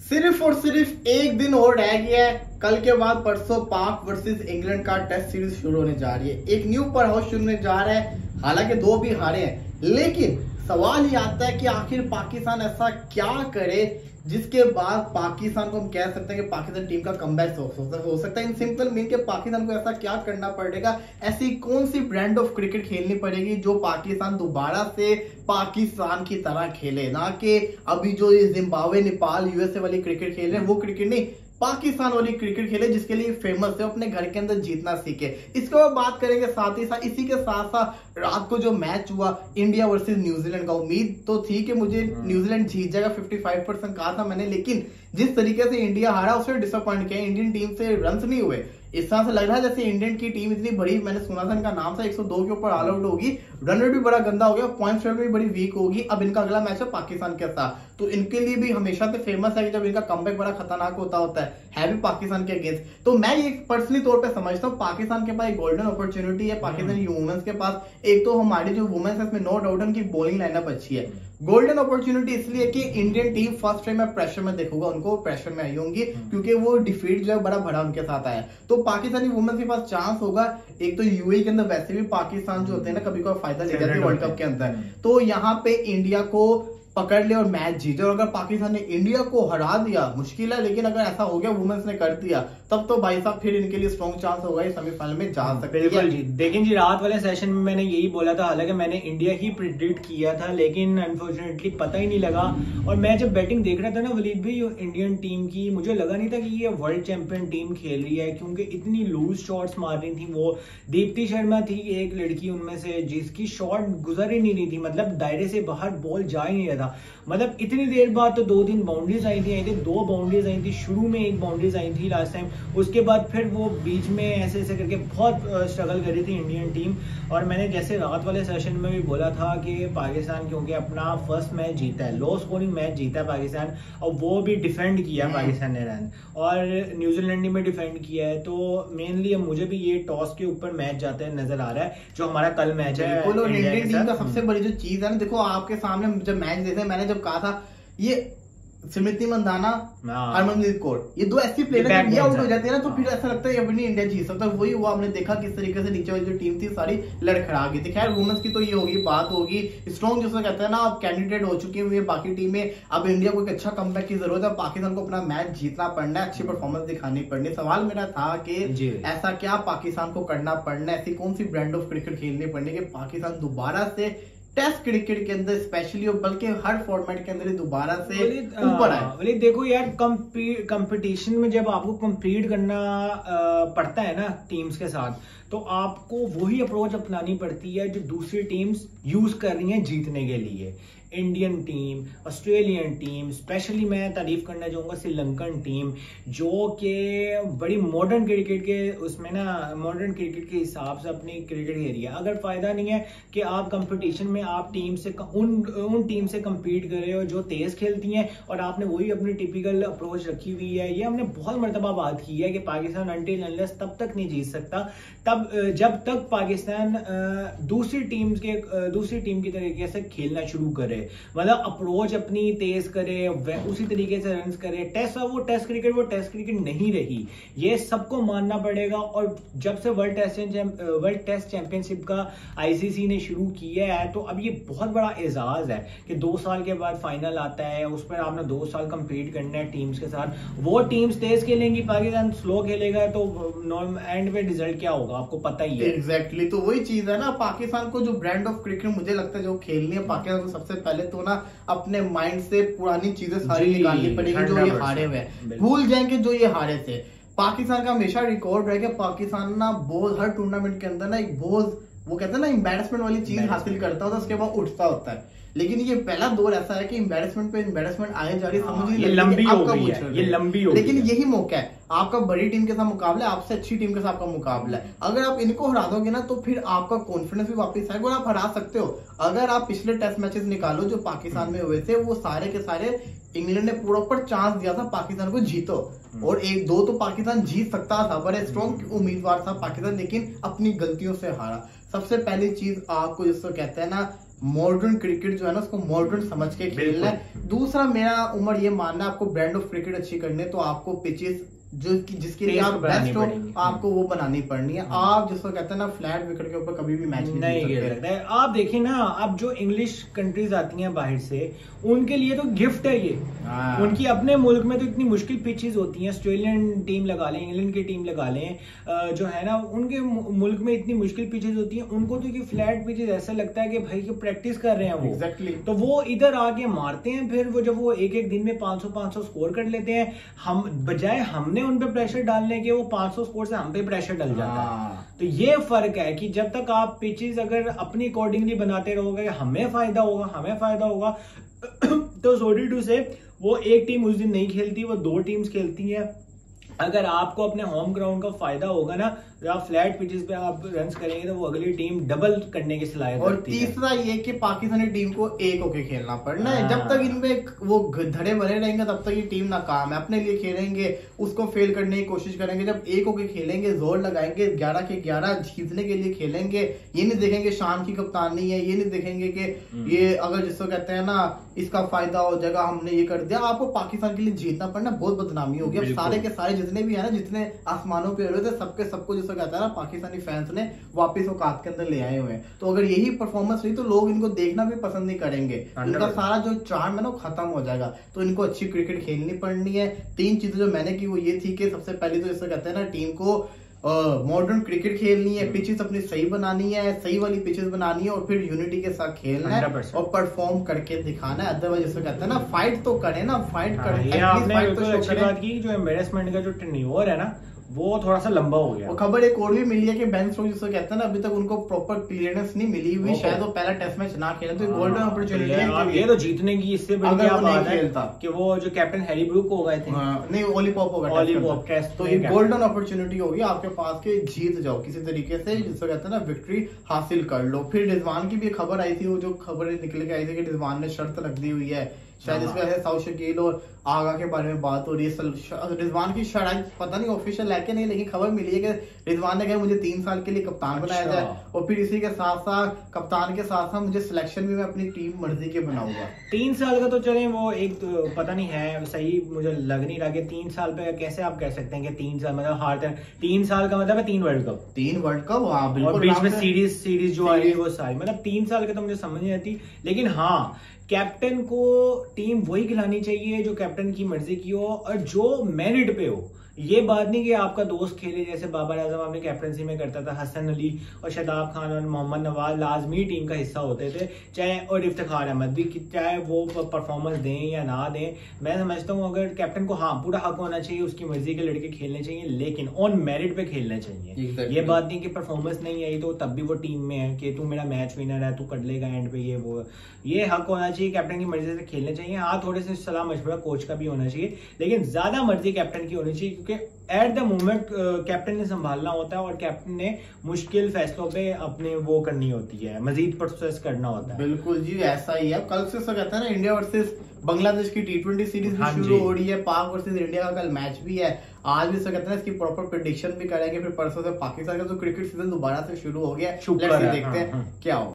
सिर्फ और सिर्फ एक दिन और रह गया है। कल के बाद परसों पाक वर्सेस इंग्लैंड का टेस्ट सीरीज शुरू होने जा रही है। एक न्यू पर हाउस शुरू होने जा रहा है। हालांकि दो भी हारे हैं, लेकिन सवाल ये आता है कि आखिर पाकिस्तान ऐसा क्या करे जिसके बाद पाकिस्तान को हम कह सकते हैं कि पाकिस्तान टीम का कमबैक हो सकता है। इन सिंपल मीन के पाकिस्तान को ऐसा क्या करना पड़ेगा, ऐसी कौन सी ब्रांड ऑफ क्रिकेट खेलनी पड़ेगी जो पाकिस्तान दोबारा से पाकिस्तान की तरह खेले, ना कि अभी जो ये जिम्बाब्वे, नेपाल, यूएसए वाली क्रिकेट खेल रहे हैं वो क्रिकेट नहीं, पाकिस्तान वाली क्रिकेट खेले जिसके लिए फेमस है, अपने घर के अंदर जीतना सीखे। इसके बाद बात करेंगे साथ ही साथ इसी के साथ साथ रात को जो मैच हुआ इंडिया वर्सेस न्यूजीलैंड का, उम्मीद तो थी कि मुझे न्यूजीलैंड जीत जाएगा, 55% कहा था मैंने, लेकिन जिस तरीके से इंडिया हारा उससे डिसअपॉइंट किया। इंडियन टीम से रन्स नहीं हुए। इस तरह से लग रहा है जैसे इंडियन की टीम इतनी बड़ी, मैंने सुना था इनका नाम था, 102 के ऊपर ऑल आउट होगी, रन रेट भी बड़ा गंदा हो गया, पॉइंट रेट भी बड़ी वीक होगी। अब इनका अगला मैच है पाकिस्तान के साथ, तो इनके लिए भी हमेशा से फेमस है कि जब इनका कमबैक बड़ा खतरनाक होता है भी पाकिस्तान के अगेंस्ट। तो मैं ये पर्सनली तौर पे समझता हूँ पाकिस्तान के पास एक गोल्डन अपॉर्चुनिटी है। पाकिस्तानी वुमेन्स के पास एक तो हमारी जो वुमेन्स है इसमें नो डाउट उनकी बॉलिंग लाइनअप अच्छी है। गोल्डन अपॉर्चुनिटी इसलिए कि इंडियन टीम फर्स्ट टाइम मैं प्रेशर में देखूंगा, उनको प्रेशर में आई होंगी क्योंकि वो डिफीट जो है बड़ा बड़ा उनके साथ आया। तो पाकिस्तानी वुमेन्स के पास चांस होगा। एक तो यूएई के अंदर वैसे भी पाकिस्तान जो होते हैं ना कभी कोई फायदा ले जाते हैं वर्ल्ड कप के अंदर, तो यहाँ पे इंडिया को पकड़ ले और मैच जीते। और अगर पाकिस्तान ने इंडिया को हरा दिया मुश्किल है, लेकिन अगर ऐसा हो गया वुमेन्स ने कर दिया तब तो भाई साहब फिर इनके लिए स्ट्रॉन्ग चांस होगा, ये सेमीफाइनल में जा सकते हैं। बिल्कुल जी। लेकिन जी रात वाले सेशन में मैंने यही बोला था, हालांकि मैंने इंडिया ही प्रिडिक्ट किया था, लेकिन अनफॉर्चुनेटली पता ही नहीं लगा। और मैं जब बैटिंग देख रहा था ना वलीद भाई इंडियन टीम की, मुझे लगा नहीं था कि ये वर्ल्ड चैंपियन टीम खेल रही है, क्योंकि इतनी लूज शॉट्स मार रही थी। वो दीप्ति शर्मा थी एक लड़की उनमें से जिसकी शॉट गुजर ही नहीं रही थी, मतलब दायरे से बाहर बॉल जा ही नहीं रहा था। मतलब इतनी देर बाद तो 2-3 बाउंड्रीज आई थी, 2 बाउंड्रीज आई थी, शुरू में एक बाउंड्रीज आई थी लास्ट टाइम, उसके बाद फिर वो बीच में ऐसे ऐसे करके बहुत स्ट्रगल कर रही थी इंडियन टीम। और मैंने जैसे रात वाले सेशन में भी बोला था कि पाकिस्तान क्योंकि अपना फर्स्ट मैच जीता है, लो स्कोरिंग मैच जीता है पाकिस्तान, और वो भी डिफेंड किया पाकिस्तान ने रन, और न्यूजीलैंड ने भी डिफेंड किया है। तो मेनली मुझे भी ये टॉस के ऊपर मैच जाते हैं नजर आ रहा है जो हमारा कल मैच है इंडियन टीम का। सबसे बड़ी जो चीज है ना, देखो आपके सामने जब मैच देखे मैंने जब कहा था ये स्मृति मंदाना, हरमनप्रीत कौर, ये दो ऐसी प्लेयर ये आउट हो जाते हैं ना तो फिर ऐसा लगता है अपनी इंडिया जीत सकता है। वही हुआ, हमने देखा किस तरीके से नीचे वाली जो टीम थी सारी लड़खड़ा गई थी। खैर वुमेन्स की तो ये होगी बात होगी स्ट्रॉन्ग, जिसको कहते हैं ना अब कैंडिडेट हो चुकी है बाकी टीमें। अब इंडिया को एक अच्छा कमबैक की जरूरत है, पाकिस्तान को अपना मैच जीतना पड़ना है, अच्छी परफॉर्मेंस दिखानी पड़नी। सवाल मेरा था कि ऐसा क्या पाकिस्तान को करना पड़ना है, ऐसी कौन सी ब्रांड ऑफ क्रिकेट खेलनी पड़नी कि पाकिस्तान दोबारा से टेस्ट क्रिकेट के अंदर स्पेशली और बल्कि हर फॉर्मेट के अंदर दोबारा से ऊपर आए। देखो यार कंपटीशन में जब आपको कम्पीट करना पड़ता है ना टीम्स के साथ, तो आपको वही अप्रोच अपनानी पड़ती है जो दूसरी टीम्स यूज कर रही हैं जीतने के लिए। Indian team, Australian team, specially मैं तारीफ करना चाहूंगा श्रीलंकन टीम जो कि बड़ी मॉडर्न क्रिकेट के उसमें ना मॉडर्न क्रिकेट के हिसाब से अपनी क्रिकेट खेल रही है। अगर फायदा नहीं है कि आप कंपटीशन में आप टीम से उन टीम से कम्पीट कर रहे हो जो तेज खेलती हैं और आपने वही अपनी टिपिकल अप्रोच रखी हुई है। ये हमने बहुत मरतबा बात की है कि पाकिस्तान अनटिल अनलेस तब तक नहीं जीत सकता तब जब तक पाकिस्तान दूसरी टीम की तरीके से खेलना शुरू करे, मतलब अप्रोच अपनी तेज करे, उसी तरीके से रन करे। वो टेस्ट क्रिकेट नहीं रही, ये सबको मानना पड़ेगा। और जब से वर्ल्ड टेस्ट चैंपियनशिप का आईसीसी ने शुरू किया है तो अब ये बहुत बड़ा एजाज है कि 2 साल के बाद फाइनल आता है, उस पर आपने 2 साल कंपीट करना है टीम्स के साथ। वो टीम्स तेज खेलेंगी, पाकिस्तान स्लो खेलेगा, तो एंड पे रिजल्ट क्या होगा आपको पता ही है। एग्जैक्टली तो वही चीज है ना, पाकिस्तान को जो ब्रांड ऑफ क्रिकेट मुझे लगता है जो खेलनी है पाकिस्तान को, सबसे पहले तो ना अपने माइंड से पुरानी चीजें सारी निकालनी पड़ेगी जो ये हारे हुए हैं, भूल जाएंगे जो ये हारे थे। पाकिस्तान का हमेशा रिकॉर्ड रहेगा, पाकिस्तान ना बहुत हर टूर्नामेंट के अंदर ना एक बहुत वो कहते हैं ना एम्बैरेसमेंट वाली चीज हासिल करता होता है, उसके बाद उठता होता है। लेकिन ये पहला दौर ऐसा है कि एम्बैरेसमेंट पे एम्बैरेसमेंट आए जा रही, समझ नहीं लंबी हो गई है, ये लंबी हो गई। लेकिन यही मौका है आपका बड़ी टीम के साथ मुकाबला है, आपसे अच्छी टीम के साथ आपका मुकाबला है। अगर आप इनको हरा दोगे ना तो फिर आपका कॉन्फिडेंस भी वापस आएगा और आप हरा सकते हो। अगर आप पिछले टेस्ट मैचेस निकालो जो पाकिस्तान में हुए थे, वो सारे के सारे इंग्लैंड ने प्रॉपर चांस दिया था पाकिस्तान को जीतो, और 1-2 तो पाकिस्तान जीत सकता था, बड़े स्ट्रॉन्ग उम्मीदवार था पाकिस्तान, लेकिन अपनी गलतियों से हारा। सबसे पहली चीज आपको जिसको कहते हैं ना मॉडर्न क्रिकेट जो है ना उसको मॉडर्न समझ के खेलना है। दूसरा मेरा उमर ये मानना है, आपको ब्रांड ऑफ क्रिकेट अच्छी करनी है तो आपको पिचेस जिसके लिए आप बेस्ट हो आपको वो बनानी पड़नी है। आप जिसको कहते हैं ना फ्लैट विकेट के ऊपर कभी भी मैच नहीं खेल सकते हैं। आप देखिए ना, अब जो इंग्लिश कंट्रीज आती हैं बाहर से, उनके लिए तो गिफ्ट है ये। उनकी अपने मुल्क में तो इतनी मुश्किल पिचेस होती हैं, ऑस्ट्रेलियन टीम लगा लें, इंग्लैंड की टीम लगा लें, जो है ना उनके मुल्क में इतनी मुश्किल पिचेस होती हैं, उनको तो ये फ्लैट पिचेस ऐसा लगता है कि भाई कि प्रैक्टिस कर रहे हैं वो। Exactly. तो वो इधर आके मारते हैं, फिर वो जब वो एक एक दिन में 500 स्कोर कर लेते हैं, हम बजाय हमने उन पे प्रेशर डालने के, वो 500 स्कोर से हम पे प्रेशर डल जाता है। तो ये फर्क है कि जब तक आप पिचेस अगर अपनी अकॉर्डिंगली बनाते रहोगे, हमें फायदा होगा तो सॉरी टू से वो एक टीम उस दिन नहीं खेलती, वो 2 टीम्स खेलती है। अगर आपको अपने होम ग्राउंड का फायदा होगा ना, आप फ्लैट पिचेस पे आप रन्स करेंगे तो वो अगली टीम डबल करने की सलाहियत और रखती है। तीसरा ये कि पाकिस्तानी टीम को एक होके खेलना पड़ना है। जब तक इनमें वो धड़े भरे रहेंगे तब तक ये टीम नाकाम है। अपने लिए खेलेंगे, उसको फेल करने की कोशिश करेंगे। जब एक होके खेलेंगे, जोर लगाएंगे, 11 के 11 जीतने के लिए खेलेंगे। ये नहीं देखेंगे शान की कप्तानी है, ये नहीं देखेंगे कि ये अगर जिसको कहते हैं ना इसका फायदा हो जाएगा, हमने ये कर दिया। आपको पाकिस्तान के लिए जीतना पड़ना, बहुत बदनामी होगी। अब सारे के सारे जितने भी है ना, जितने आसमानों पे हो रहे थे, सबके सबको जिसको कहता है ना पाकिस्तानी फैंस ने वापस औकात के अंदर ले आए हुए हैं। तो अगर यही परफॉर्मेंस हुई तो लोग इनको देखना भी पसंद नहीं करेंगे, इनका सारा जो चार्म है ना खत्म हो जाएगा। तो इनको अच्छी क्रिकेट खेलनी पड़नी है। 3 चीजें जो मैंने की वो ये थी कि सबसे पहले तो जिसको कहते हैं ना टीम को मॉडर्न क्रिकेट खेलनी है, पिचेस अपनी सही बनानी है, सही वाली पिचेस बनानी है, और फिर यूनिटी के साथ खेलना है और परफॉर्म करके दिखाना है। अदरवाइज जिसको कहते हैं ना फाइट तो करें ना, फाइट करें। आपने बिल्कुल अच्छी बात की। जो एम्बेरसमेंट का जो टेन्योर है ना वो थोड़ा सा लंबा हो गया। वो खबर एक और भी मिली है कि बेन स्टोक्स जिसको कहते हैं ना अभी तक उनको प्रॉपर क्लियरेंस नहीं मिली हुई, शायद वो पहला टेस्ट मैच ना खेले। तो गोल्डन अपॉर्चुनिटी है ये तो जीतने की। इससे बड़ी क्या बात है कि वो जो कैप्टन हैरी ब्रूक हो गए थे, नहीं ओली पॉप होगा, तो ये गोल्डन अपॉर्चुनिटी होगी आपके पास के जीत जाओ किसी तरीके से, जिसको कहते हैं ना विक्ट्री हासिल कर लो। फिर रिजवान की भी खबर आई थी, वो जो खबर निकल के आई थी कि रिजवान ने शर्त रख दी हुई है, शायद इसमें ऐसे साउथ शकील और आगा के बारे में बात हो रही है। रिजवान की शायद पता नहीं ऑफिशियल है कि नहीं, लेकिन खबर मिली है कि रिजवान ने कहा मुझे 3 साल के लिए कप्तान बनाया जाए, और फिर इसी के साथ साथ कप्तान के साथ साथ मुझे सिलेक्शन भी मैं अपनी टीम मर्जी के बनाऊंगा। 3 साल का तो चले वो एक तो पता नहीं है सही, मुझे लग नहीं रहा कि 3 साल पे कैसे आप कह सकते हैं कि 3 साल मतलब हार 3 साल का मतलब है 3 वर्ल्ड कप, 3 वर्ल्ड कप। हाँ बिल्कुल, और बीच में सीरीज जो आ रही है वो सारी, मतलब 3 साल के तो मुझे समझ नहीं आती। लेकिन हाँ, कैप्टन को टीम वही खिलानी चाहिए जो कैप्टन की मर्जी की हो और जो मेरिट पे हो। ये बात नहीं कि आपका दोस्त खेले, जैसे बाबर आजम अपने कैप्टनसी में करता था, हसन अली और शादाब खान और मोहम्मद नवाज लाजमी टीम का हिस्सा होते थे, चाहे और इफ्तिखार अहमद भी, चाहे वो परफॉर्मेंस दें या ना दें। मैं समझता हूँ अगर कैप्टन को हाँ पूरा हक होना चाहिए, उसकी मर्जी के लड़के खेलने चाहिए, लेकिन ऑन मेरिट पे खेलने चाहिए। ये बात नहीं कि परफॉर्मेंस नहीं आई तो तब भी वो टीम में है कि तू मेरा मैच विनर है, तू कर लेगा एंड पे, ये हक होना चाहिए, कैप्टन की मर्जी से खेलने चाहिए। हाँ, थोड़े से सलाह मशवरा कोच का भी होना चाहिए, लेकिन ज्यादा मर्जी कैप्टन की होनी चाहिए, क्योंकि एट द मोमेंट कैप्टन ने संभालना होता है और कैप्टन ने मुश्किल फैसलों पे अपने वो करनी होती है, मजीद प्रोसेस करना होता है। बिल्कुल जी, ऐसा ही है। कल से कहता है ना इंडिया वर्सेस बांग्लादेश की T20 सीरीज भी शुरू हो रही है, पाक वर्सेस इंडिया का कल मैच भी है। आज भी कहते हैं इसकी प्रॉपर प्रेडिक्शन भी करेंगे, फिर परसों से पाकिस्तान का तो क्रिकेट सीजन दोबारा से शुरू हो गया। देखते हैं क्या हो।